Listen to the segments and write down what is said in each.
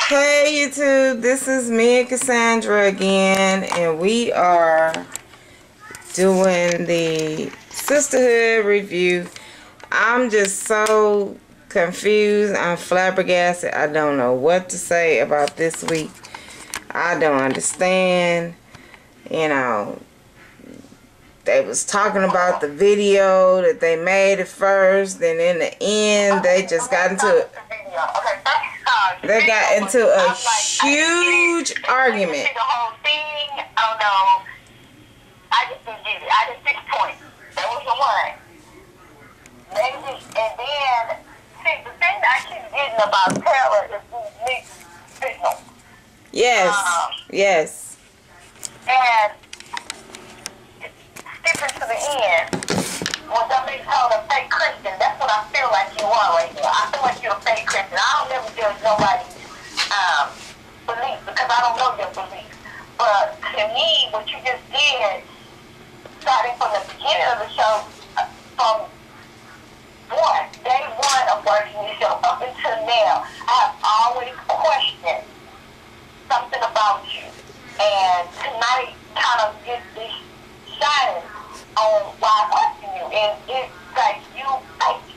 Hey YouTube, this is me and Cassandra again, and we are doing the sisterhood review. I'm just so confused. I'm flabbergasted. I don't know what to say about this week. I don't understand. You know, they was talking about the video that they made at first, then in the end they just got into it. They got into a huge argument. The whole thing, oh no, I just didn't get it. I just 6 points. That was the one. Maybe, and then, see, the thing that I keep getting about Taylor is these mixed signals. Yes, yes. And skipping to the end, when somebody called a fake Christian, that's what I feel like you are right now. I feel like you're a fake Christian. I don't never judge nobody's belief because I don't know your belief. But to me, what you just did, starting from the beginning of the show, from day one of watching the show up until now, I have always questioned something about you. And tonight kind of gets this shining on why I question you. And it's like you fake.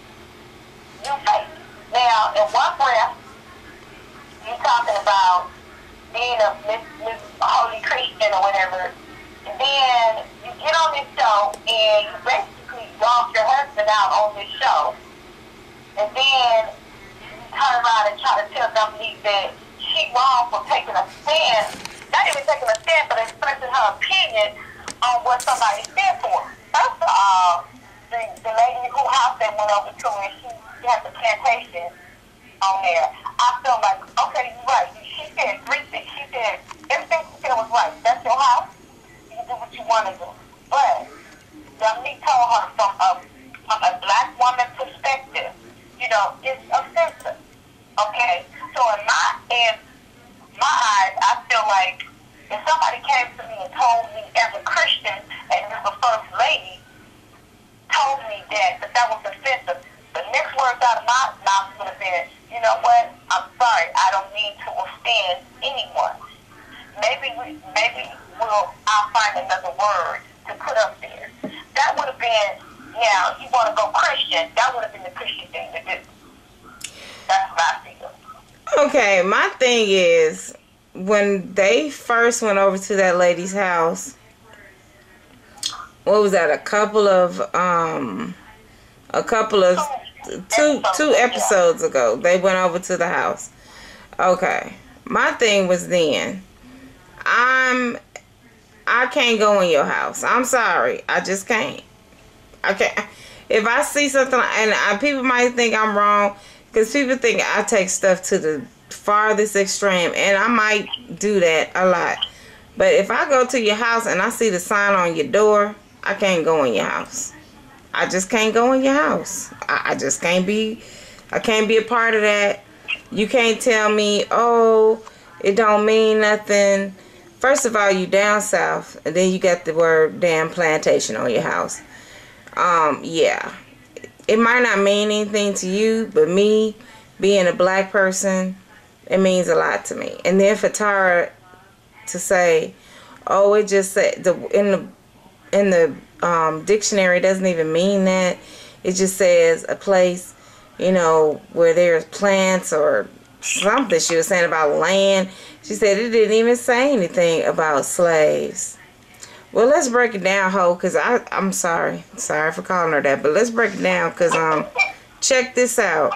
You fake. Now, in one breath, you talking about being a Miss Holy Christian or whatever. And then you get on this show and you basically dog your husband out on this show. And then you turn around and try to tell Dominique that she wrong for taking a stand. Not even taking a stand, but expressing her opinion on what somebody stood for. First of all, the lady who house that went over to her, she had the plantation on there. I feel like, okay, you're right. She said 3 things. She said everything she said was right. That's your house. You can do what you want to do. But Dominique told her from a black woman perspective, you know, it's offensive. Okay? So in my eyes, I feel like if somebody came to me and told me as a Christian and as a first lady told me that was offensive, the next words out of my mouth would have been, you know what, I'm sorry, I don't mean to offend anyone. Maybe I'll find another word to put up there. That would have been, yeah, you want to go Christian, that would have been the Christian thing to do. That's what I feel. Okay, my thing is, when they first went over to that lady's house, what was that, two episodes ago, they went over to the house. Okay, my thing was then, I can't go in your house. I'm sorry, I just can't. I can't. If I see something, and people might think I'm wrong, because people think I take stuff to the farthest extreme, and I might do that a lot. But if I go to your house and I see the sign on your door, I can't go in your house. I just can't go in your house. I just can't be, I can't be a part of that. You can't tell me, oh, it don't mean nothing. First of all, you down south, and then you got the word damn plantation on your house. Yeah. It might not mean anything to you, but me, being a black person, it means a lot to me. And then for Tara to say, oh, it just said, in the dictionary, it doesn't even mean that. It just says a place, you know, where there's plants or something. She was saying about land. She said it didn't even say anything about slaves. Well, let's break it down, Ho, because I'm sorry. Sorry for calling her that, but let's break it down, because check this out.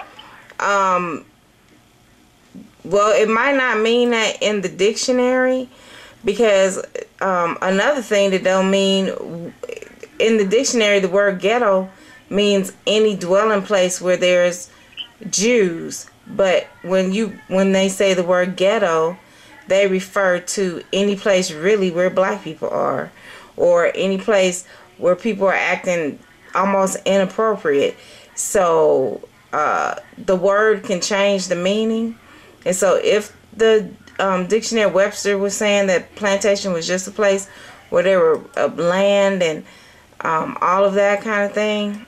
Well, it might not mean that in the dictionary, because another thing that don't mean, in the dictionary, the word ghetto means any dwelling place where there's Jews. But when they say the word ghetto, they refer to any place really where black people are, or any place where people are acting almost inappropriate. So the word can change the meaning. And so if the dictionary Webster was saying that plantation was just a place where there were land and all of that kind of thing,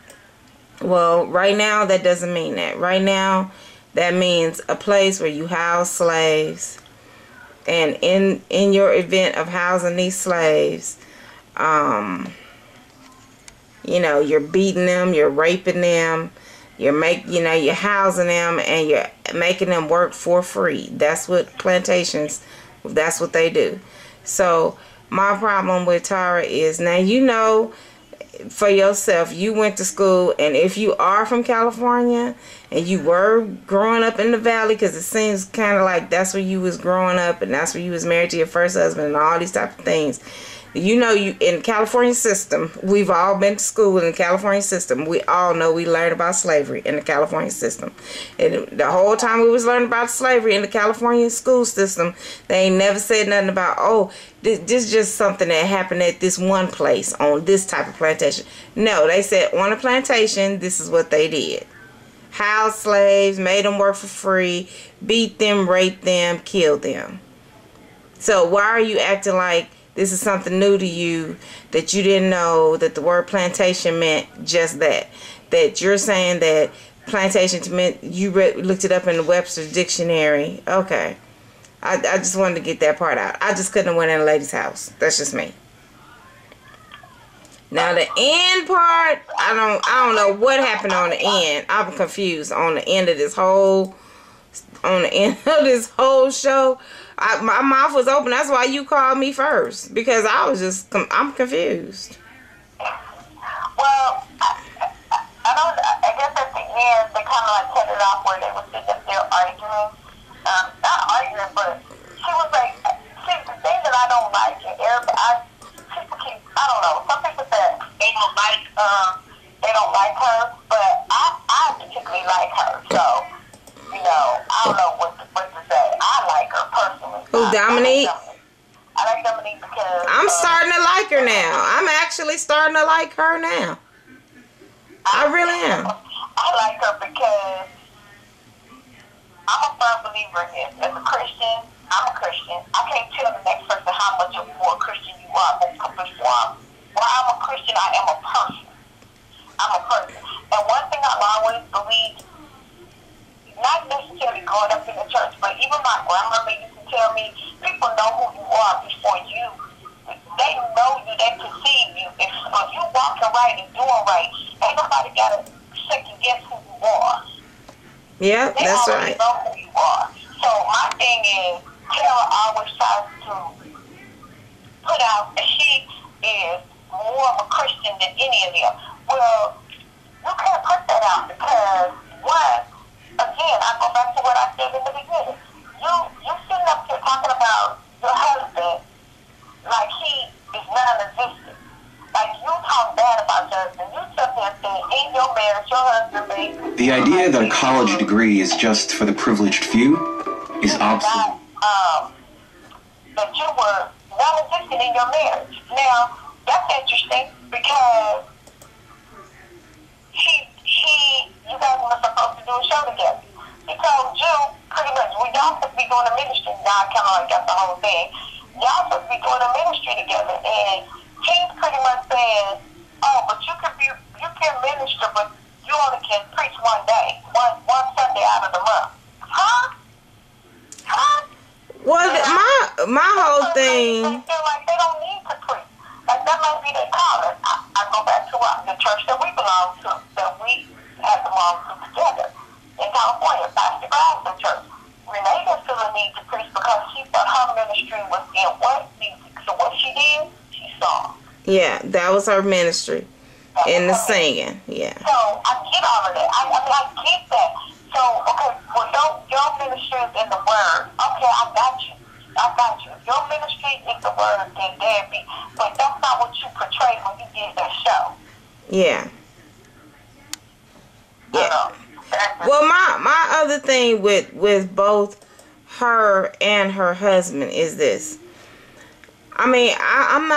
well, right now that doesn't mean that. Right now That means a place where you house slaves. And in your event of housing these slaves, you know, you're beating them, you're raping them, you're housing them, and you're making them work for free. That's what plantations, that's what they do. So my problem with Tara is, now you know for yourself, you went to school, and if you are from California and you were growing up in the valley, because it seems kind of like that's where you was growing up and that's where you was married to your first husband and all these type of things. You know, you in the California system, we've all been to school in the California system. We all know we learned about slavery in the California system. And the whole time we was learning about slavery in the California school system, they ain't never said nothing about, oh, this is just something that happened at this one place on this type of plantation. No, they said on a plantation, this is what they did. House slaves, made them work for free, beat them, raped them, killed them. So why are you acting like this is something new to you, that you didn't know that the word plantation meant just that? That you're saying that plantation meant, you looked it up in the Webster's dictionary. Okay. I just wanted to get that part out. I just couldn't have went in a lady's house. That's just me. Now the end part, I don't know what happened on the end. I'm confused on the end of this whole show. My mouth was open. That's why you called me first, because I'm confused. Well, I guess at the end they kind of like cut it off where they were sitting up there arguing. Not arguing, but she was like, see, the thing that I don't like, and people keep, I don't know, some people say they don't like her, but I particularly like her, so, you know, I don't know what to say. I like her personally. Who, Dominique? I like Dominique because I'm starting to like her now. I'm actually starting to like her now. I really am. I like her because I'm a firm believer in this. As a Christian, I'm a Christian. I can't tell the next person how much of a Christian you are. But before I'm a Christian, I am a person. I'm a person. And one thing I've always believed, not necessarily growing up in the church, but even my grandmother used to tell me, people know who you are before you. They know you, they perceive you. If you walking right and doing right, ain't nobody got to second guess who you are. Yeah, they that's already right. know who you are. So my thing is, Tara always tries to put out that she is more of a Christian than any of them. Well, you can't put that out because, one, again, I go back to what I said in the beginning. You sitting up here talking about your husband like he is non-existent. Like, you talk bad about your husband. You sit there and say, in your marriage, your husband made... The idea that a college degree is just for the privileged few is obsolete. That you were non-existent in your marriage. Now, that's interesting because you guys were supposed to do a show together. He told you, pretty much, y'all supposed to be doing a ministry. Now I kind of like got the whole thing. Y'all supposed to be doing a ministry together, and he's pretty much saying, oh, but you can minister, but you only can preach one day, one Sunday out of the month. Huh? Well, my whole thing. They feel like they don't need to preach. Like, that might be their calling. I go back to the church that we belong to, that we have belonged to together in California, Pastor Glasser Church. Renee didn't feel the need to preach because she thought her ministry was in what? Music. So what she did, she sang. Yeah, that was her ministry. In the singing, yeah. So I get all of that. I get that. So, okay, well, your ministry is in the Word. Okay, I got you. Your ministry is the Word, then there be. But that's not what you portrayed when you did that show. Yeah. Yeah. Well, my other thing with both her and her husband is this. I mean, I'm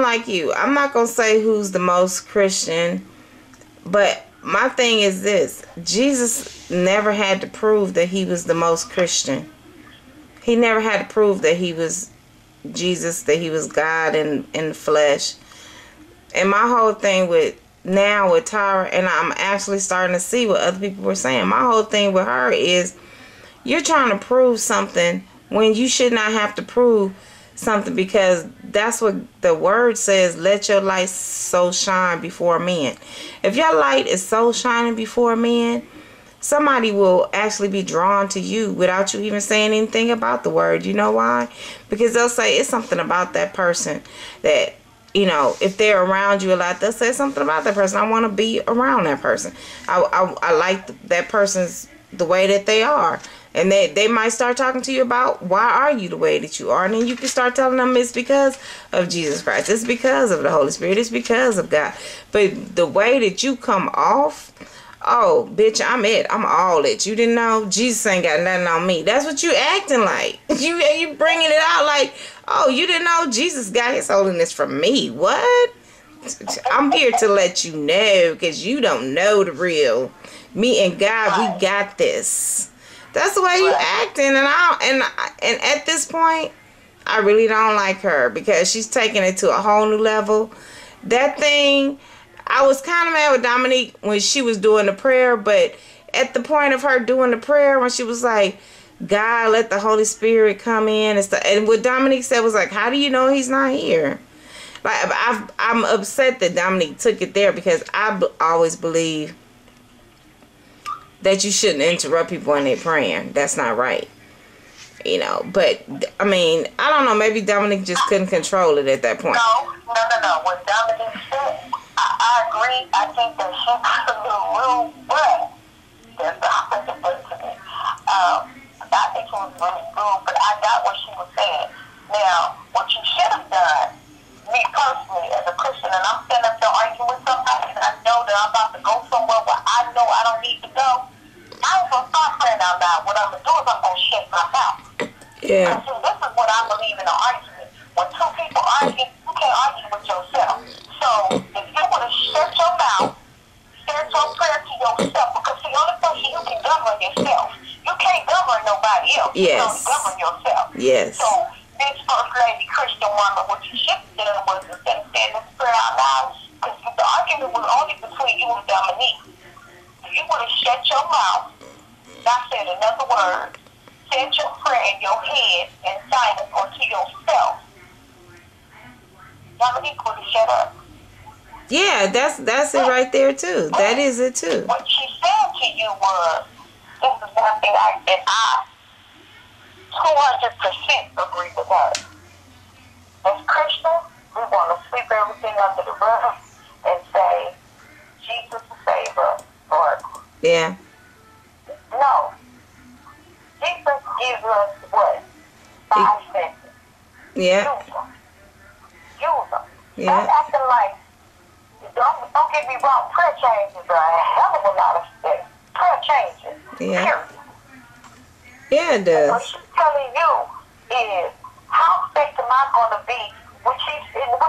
like you. I'm not going to say who's the most Christian, but my thing is this. Jesus never had to prove that he was the most Christian. He never had to prove that he was Jesus, that he was God in the flesh. And my whole thing with now with Tyra, and I'm actually starting to see what other people were saying. My whole thing with her is you're trying to prove something when you should not have to prove something, because that's what the word says, let your light so shine before men. If your light is so shining before men, somebody will actually be drawn to you without you even saying anything about the word. You know why? Because they'll say it's something about that person that, you know, if they're around you a lot, they'll say something about that person. I want to be around that person. I like that person's the way that they are. And they might start talking to you about why are you the way that you are. And then you can start telling them it's because of Jesus Christ. It's because of the Holy Spirit. It's because of God. But the way that you come off, oh, bitch, I'm it. I'm all it. You didn't know? Jesus ain't got nothing on me. That's what you acting like. You bringing it out like, oh, you didn't know Jesus got his holiness from me. What? I'm here to let you know, because you don't know the real. Me and God, we got this. That's the way you acting, and at this point, I really don't like her, because she's taking it to a whole new level. That thing, I was kind of mad with Dominique when she was doing the prayer, but at the point of her doing the prayer, when she was like, God, let the Holy Spirit come in and stuff, and what Dominique said was like, how do you know he's not here? Like, I'm upset that Dominique took it there, because I always believe that you shouldn't interrupt people when they're praying. That's not right. You know, but, I mean, I don't know. Maybe Dominique just couldn't control it at that point. No. What Dominique said, I agree. I think that she was a little rude, but that's not to me. I think she was really rude, but I got what she was saying. Now, what you should have done, me personally, as a Christian, and I'm standing up there arguing with somebody, and I know that I'm about to go somewhere where I know I don't need to go, I ain't gonna start praying out loud. What I'm gonna do is I'm gonna shut my mouth. Yeah. See, this is what I believe in an argument. When two people argue, you can't argue with yourself. So if you want to shut your mouth, send your prayer to yourself, because the only person you can govern yourself. You can't govern nobody else. Yes. You can govern yourself. Yes. So this first lady Christian woman, what you should have done was, instead of saying this prayer out loud, because the argument was only between you and Dominique. You would have shut your mouth, not said another word, said your prayer in your head and silence unto yourself. Dominique would have shut up. Yeah, that's it right there too. That is it too. What she said to you was, this is one thing I 200% agree with her. As Christians, we want to sweep everything under the rug and say, Jesus the Savior. Yeah. No. Jesus gives us what? 5 senses. Yeah. Use them. Yeah. Stop acting like, don't get me wrong, prayer changes are a hell of a lot of steps. Prayer changes. Yeah. Period. Yeah, it does. What she's telling you is, how fake am I going to be, which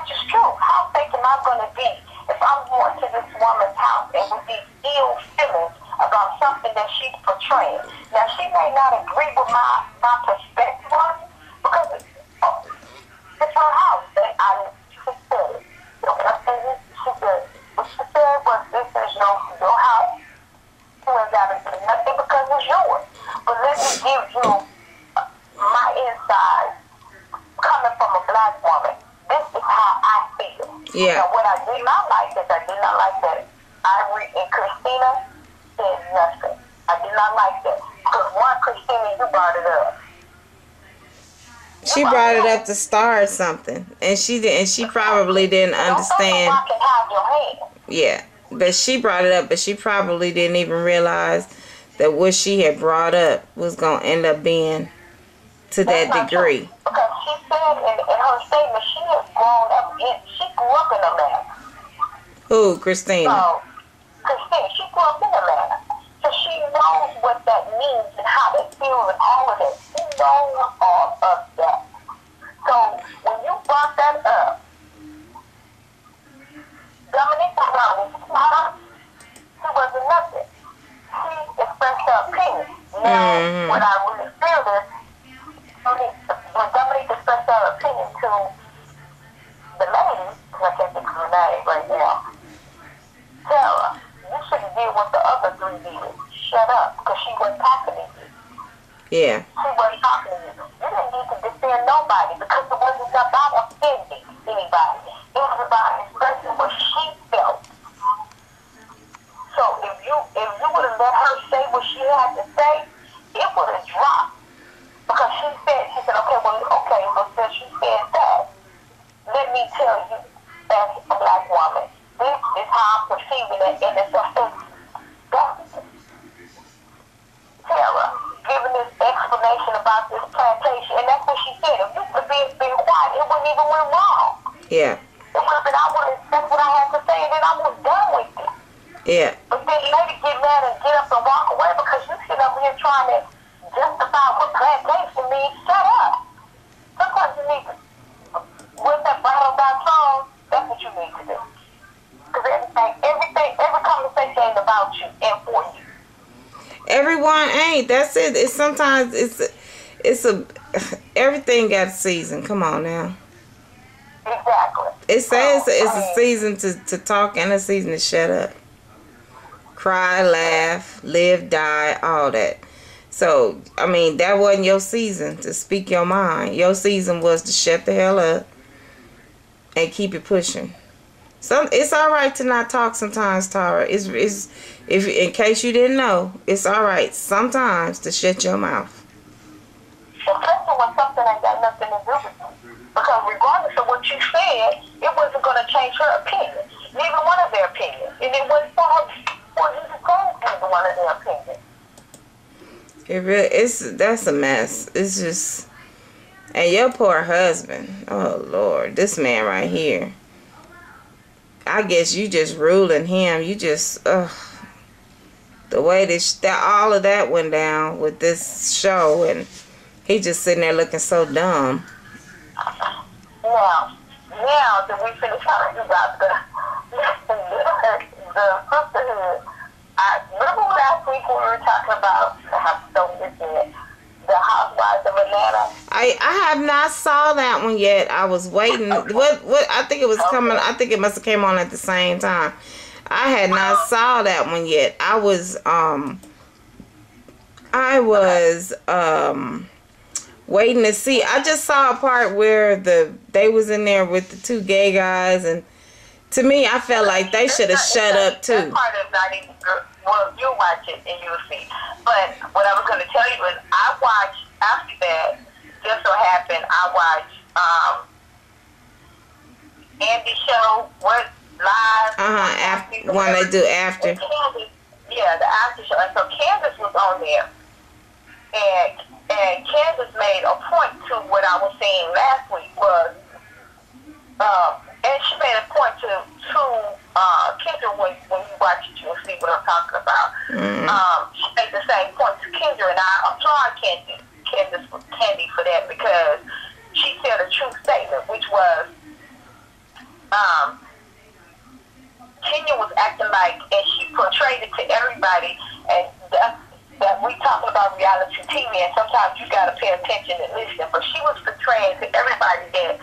is true. How fake am I going to be if I'm going to this woman's house and with these ill feelings about something that she's portraying? Now, she may not agree with my perspective on it, because it's her house. She said it. What she said was, this is your house. You ain't got to do nothing because it's yours. But let me give you my inside coming from a black woman. This is how I feel. Yeah. Now, what I did not like is, I did not like that Ivory and Christina said nothing. I did not like that. Because one, Christina, you brought it up. She brought it up to start something, and she probably didn't understand. Don't hide your hand. Yeah, but she brought it up, but she probably didn't even realize that what she had brought up was gonna end up being to that degree. Because she said in her statement, she has grown up she grew up in Atlanta. Who, Christina? So, Christina, she grew up in Atlanta. So she knows what that means and how it feels and all of that. She knows all of that. So when you brought that up, Dominique was not, she wasn't nothing. She expressed her opinion. Now, what I really feel is, when Dominique expressed her opinion to the lady, because I can't think of her name right now, did what the other three did. Shut up, because she wasn't talking to you. Yeah. She wasn't talking to you. You didn't need to defend nobody because it wasn't about offending anybody. It was about expressing what she felt. So if you would have let her say what she had to say, it would have dropped. Because she said, okay, well, since she said that, let me tell you, as a black woman, this is how I'm perceiving it, and it's offensive. Sarah, giving this explanation about this plantation, and that's what she said. If you could have been quiet, it wouldn't even went wrong. Yeah. It would have been, that's what I had to say, and then I was done with it. Yeah. But then later get mad and get up and walk away because you sit up here trying to justify what plantation means. Shut up. Sometimes you need to, with that bottom down tone, that's what you need to do. Because every conversation ain't about you and for you. Everyone ain't. That's it. It's sometimes everything got a season. Come on now. Exactly. It says it's a season to talk and a season to shut up. Cry, laugh, live, die, all that. So, I mean, that wasn't your season to speak your mind. Your season was to shut the hell up and keep it pushing. So it's all right to not talk sometimes, Tara. If in case you didn't know, it's all right sometimes to shut your mouth. Especially when something ain't got nothing to do with you. Because regardless of what you said, it wasn't going to change her opinion. Neither one of their opinions. And it wasn't for you to change either one of their opinions. That's a mess. It's just, and your poor husband. Oh Lord, this man right here. I guess you just ruling him. You just, the way that all of that went down with this show, and he just sitting there looking so dumb. Now that we finish talking about the sisterhood, I remember last week when we were talking about the Housewives of Atlanta. I have not saw that one yet. I was waiting. What I think it was coming. I think it must have came on at the same time. I had not saw that one yet. I was waiting to see. I just saw a part where they was in there with the two gay guys, and to me, I felt like they should have shut up too. That part is not even good. Well, you'll watch it and you'll see. But what I was going to tell you is, I watched after that. Just so happened, I watched Andy's show. What live? After one they do after. Candace, yeah, the after show. And so Candace was on there, and Candace made a point to what I was saying last week was, and she made a point to Kendra. When you watch it, you'll see what I'm talking about. She made the same point to Kendra, and I applaud Candy for that, because she said a true statement, which was, Kenya was acting like, and she portrayed it to everybody, and that we talking about reality TV, and sometimes you gotta pay attention and listen. But she was portraying to everybody that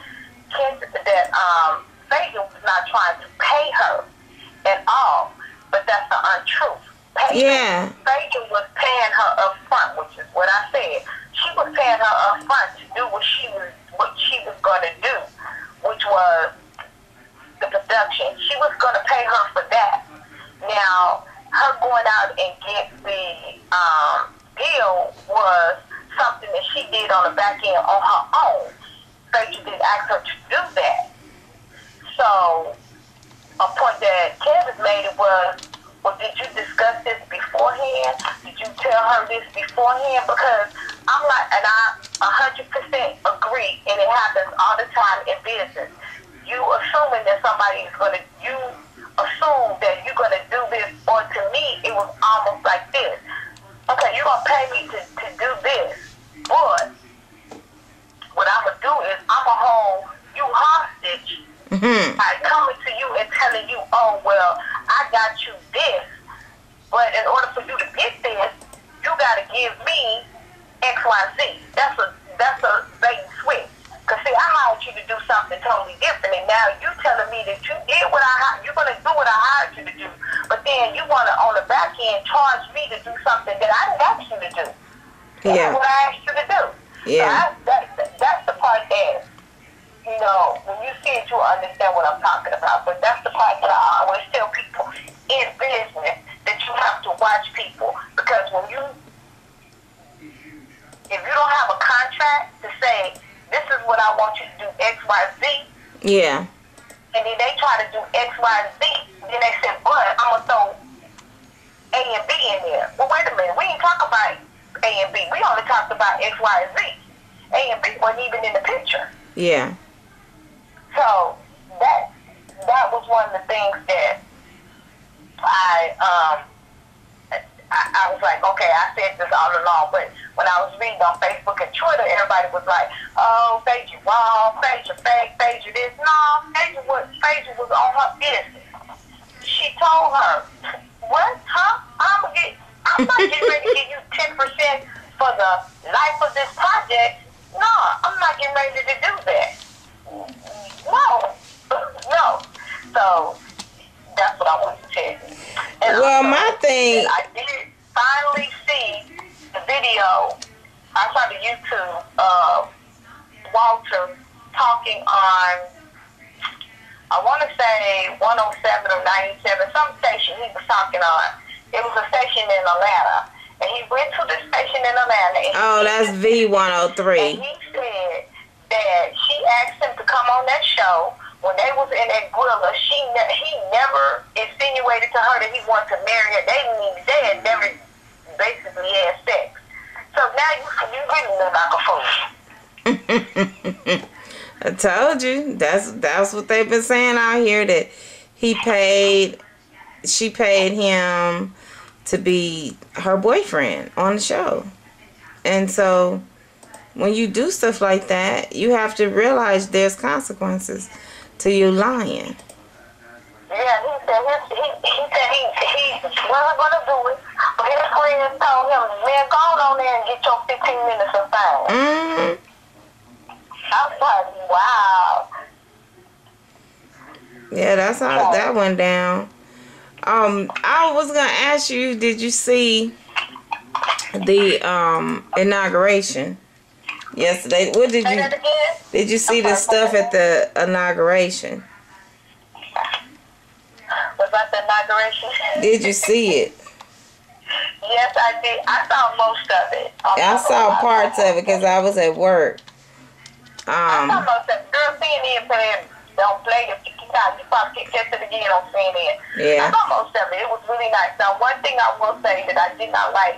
Fagan was not trying to pay her at all, but that's the untruth. Fagan was paying her up front, which is what I said. She was paying her up front to do what she was going to do, which was the production. She was going to pay her for that. Now, her going out and get the deal was something that she did on the back end on her own. Fagan did ask her to do that. So, a point that Candace made it was, well, did you discuss this beforehand? Did you tell her this beforehand? Because I'm like, and I 100% agree, and it happens all the time in business. You assuming that somebody is going to, you assume that you're going to do this, or to me, it was almost like this. Okay, you're going to pay me to do this, but what I'm going to do is I'm going to hold you hostage. By coming to you and telling you, oh, well, I got you this, but in order for you to get this, you got to give me X, Y, Z. That's a bait and switch. Because, see, I hired you to do something totally different, and now you telling me that you did what you're going to do what I hired you to do, but then you want to, on the back end, charge me to do something that I didn't ask you to do. That's what I asked you to do. Yeah. So that's the part that, you know, when you see it, you'll understand what I'm talking about. But that's the part that I always tell people in business, that you have to watch people. Because if you don't have a contract to say, this is what I want you to do, X, Y, Z. Yeah. And then they try to do X, Y, Z. Then they say, but I'm going to throw A and B in there. Well, wait a minute. We ain't talking about A and B. We only talked about X, Y, and Z. A and B wasn't even in the picture. Yeah. So that was one of the things that I was like, okay, I said this all along, but when I was reading on Facebook and Twitter, everybody was like, oh, Phaedra wrong, Phaedra fake, Phaedra this. No, Phaedra was on her business. She told her, what, huh? I'm not getting ready to give you 10% for the life of this project. No, I'm not getting ready to do that. No. So that's what I want to tell you. And Well, also, my thing, I did finally see the video. I saw the YouTube Walter talking on, I want to say 107 or 97, some station he was talking on. It was a station in Atlanta. And he went to the station in Atlanta. And that's V103. And he said that she asked him to come on that show. When they was in that gorilla, he never insinuated to her that he wanted to marry her. They had never basically had sex. So now you really look like a fool. I told you. That's what they've been saying out here, that she paid him to be her boyfriend on the show. And so when you do stuff like that, you have to realize there's consequences to you lying. Yeah, he said he wasn't going to do it, but his friends told him, man, go on there and get your 15 minutes of fame. Mm-hmm. I was like, wow. Yeah, that's how that went down. I was gonna ask you, did you see the inauguration yesterday? What did you? Did you see the stuff at the inauguration? Was that the inauguration? Did you see it? Yes, I did. I saw most of it. I saw parts of it because I was at work. I saw most of it. Girl, CNN don't play it 50 times. You probably can catch it again on CNN. Yeah. I saw most of it. It was really nice. Now, one thing I will say that I did not like,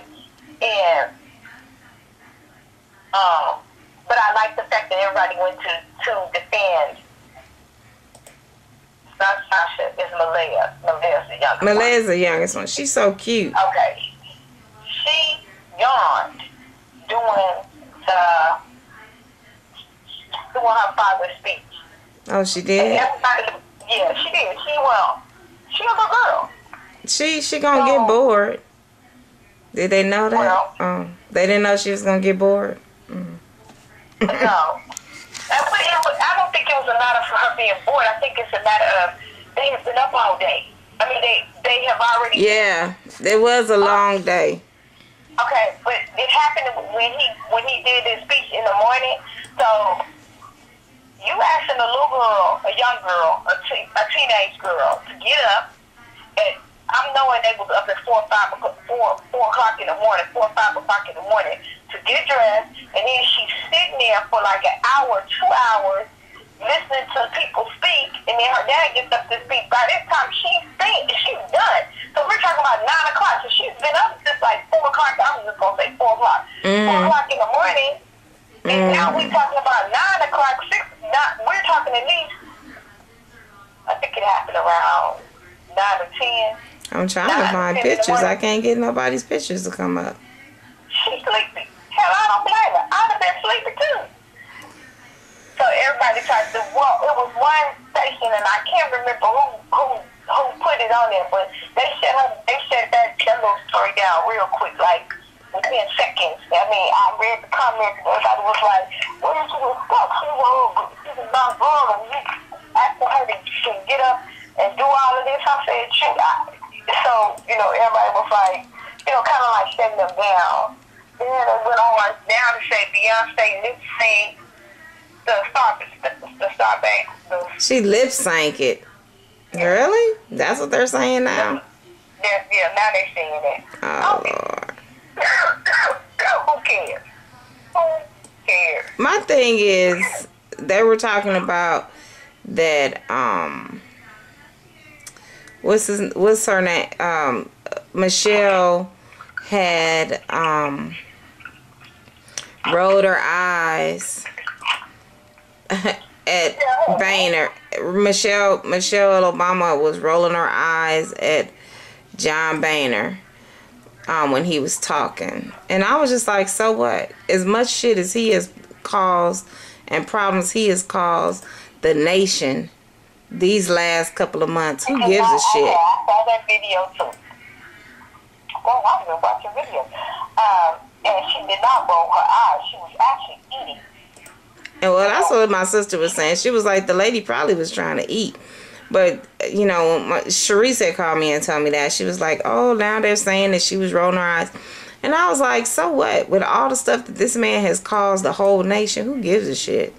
but I like the fact that everybody went to defend. Not Sasha, it's Malaya. Malaya's the youngest one. Malaya's the youngest one. She's so cute. Okay. She yawned doing her father's speech. Oh, she did? Yeah, she did. She a little girl. She gonna get bored. Did they know that? Well, they didn't know she was gonna get bored? Mm. No. I don't think it was a matter for her being bored. I think it's a matter of they have been up all day. I mean, they have already... Yeah, it was a long day. Okay, but it happened when he did his speech in the morning. So you asking a little girl, a young girl, a teenage girl to get up, and I'm knowing they was up at 4 o'clock in the morning, 4 or 5 o'clock in the morning to get dressed, and then she's sitting there for like an hour, 2 hours, listening to people speak, and then her dad gets up to speak. By this time, she's done. So we're talking about 9 o'clock. So she's been up since like 4 o'clock. I'm just going to say 4 o'clock. 4 o'clock in the morning. And now we're talking about 9 o'clock, we're talking at least, I think it happened around 9 or 10. I'm trying to find pictures. I can't get nobody's pictures to come up. She's sleepy. Hell, I don't blame her. I'd have been sleepy too. So everybody tried to, it was one station, and I can't remember who put it on there, but they shut that little story down real quick, like within seconds. I mean, I read the comments, and everybody was like, what did you expect? She's a young girl, and you asking her to get up and do all of this. I said, shoot. So everybody was like, kind of like shutting them down. Then they went on like down to say Beyonce lip sync the Star Bank. She lip sync it. Yeah. Really? That's what they're saying now? Yeah, now they're saying it. Oh, Lord. Who cares? Who cares? My thing is, they were talking about that, what's her name? Michelle had, rolled her eyes at Boehner. Michelle Obama was rolling her eyes at John Boehner when he was talking. And I was just like, so what? As much shit as he has caused and problems he has caused the nation these last couple of months, who gives a shit? I saw that video too. Well, I've been watching videos. And she did not roll her eyes. She was actually eating. And well, that's what my sister was saying. She was like, the lady probably was trying to eat. But, Sharice had called me and told me that. She was like, oh, now they're saying that she was rolling her eyes. And I was like, so what? With all the stuff that this man has caused the whole nation, who gives a shit?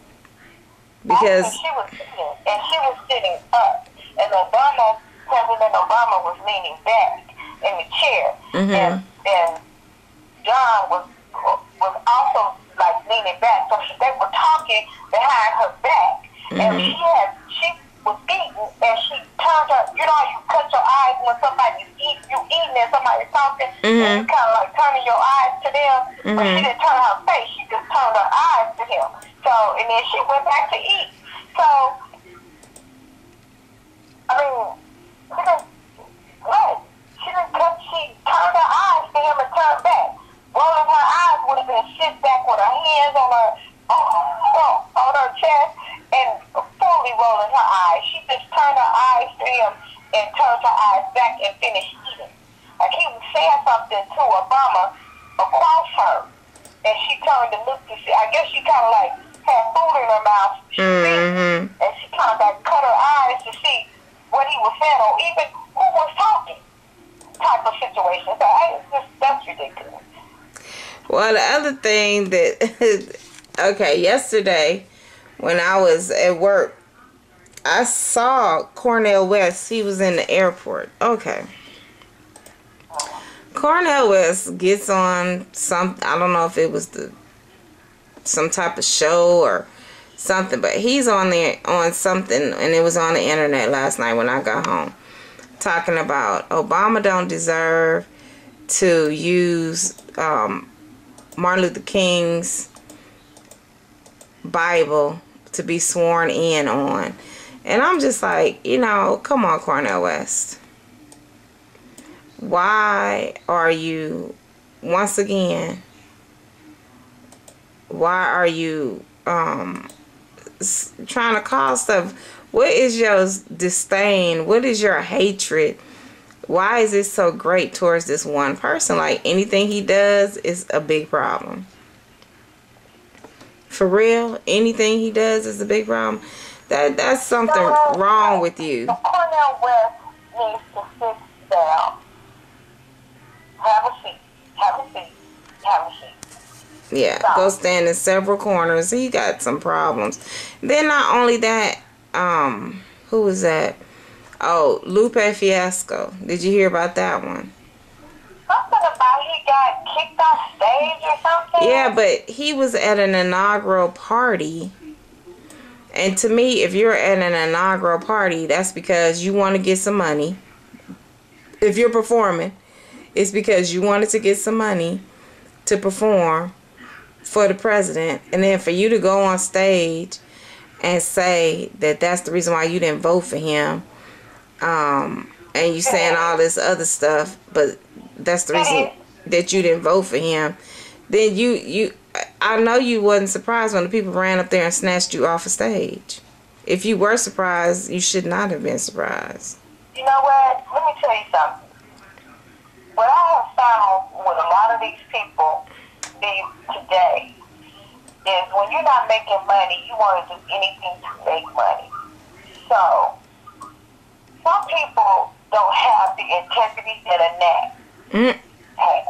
Because she was sitting up. And President Obama was leaning back in the chair. Mm-hmm. And John was also like leaning back, so they were talking behind her back, and she was eating, and she turned her. You cut your eyes when somebody's eating and somebody's talking, and you kind of like turning your eyes to them, but she didn't turn her face; she just turned her eyes to him. So, and then she went back to eat. So, I mean, she turned her eyes to him and turned back. Rolling her eyes would have been sit back with her hands on her chest and fully rolling her eyes. She just turned her eyes to him and turned her eyes back and finished eating. Like he was saying something to Obama across her, and she turned to look to see. I guess she kind of like had food in her mouth, and she kind of like cut her eyes to see what he was saying or even who was talking. Type of situation. So that's ridiculous. Well, the other thing that, okay, yesterday when I was at work, I saw Cornel West. He was in the airport. Okay. Cornel West gets on I don't know if it was some type of show or something, but he's on there on something, and it was on the internet last night when I got home, talking about Obama don't deserve to use Martin Luther King's Bible to be sworn in on. And I'm just like, come on, Cornel West. Why are you, once again, trying to cause stuff? What is your disdain? What is your hatred? Why is it so great towards this one person? Like, anything he does is a big problem. For real, anything he does is a big problem. That's something wrong with you. Cornel West needs to sit down. Have a seat. Have a seat. Have a seat. Yeah, go stand in several corners. He got some problems. Then not only that, who was that? Oh, Lupe Fiasco. Did you hear about that one? Something about he got kicked off stage or something? Yeah, but he was at an inaugural party. And to me, if you're at an inaugural party, that's because you want to get some money. If you're performing, it's because you wanted to get some money to perform for the president. And then for you to go on stage and say that that's the reason why you didn't vote for him. And you saying all this other stuff, but that's the reason that you didn't vote for him. Then I know you wasn't surprised when the people ran up there and snatched you off a stage. If you were surprised, you should not have been surprised. You know what? Let me tell you something. What I have found with a lot of these people today is when you're not making money, you want to do anything to make money. So some people don't have the integrity that a Nat has.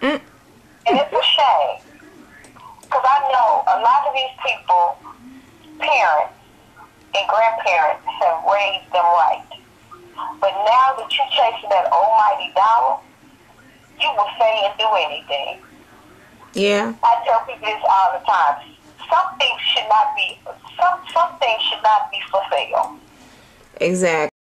And it's a shame. Because I know a lot of these people, parents and grandparents, have raised them right. But now that you're chasing that almighty dollar, you will say and do anything. Yeah. I tell people this all the time. Some things should not be for sale. Exactly.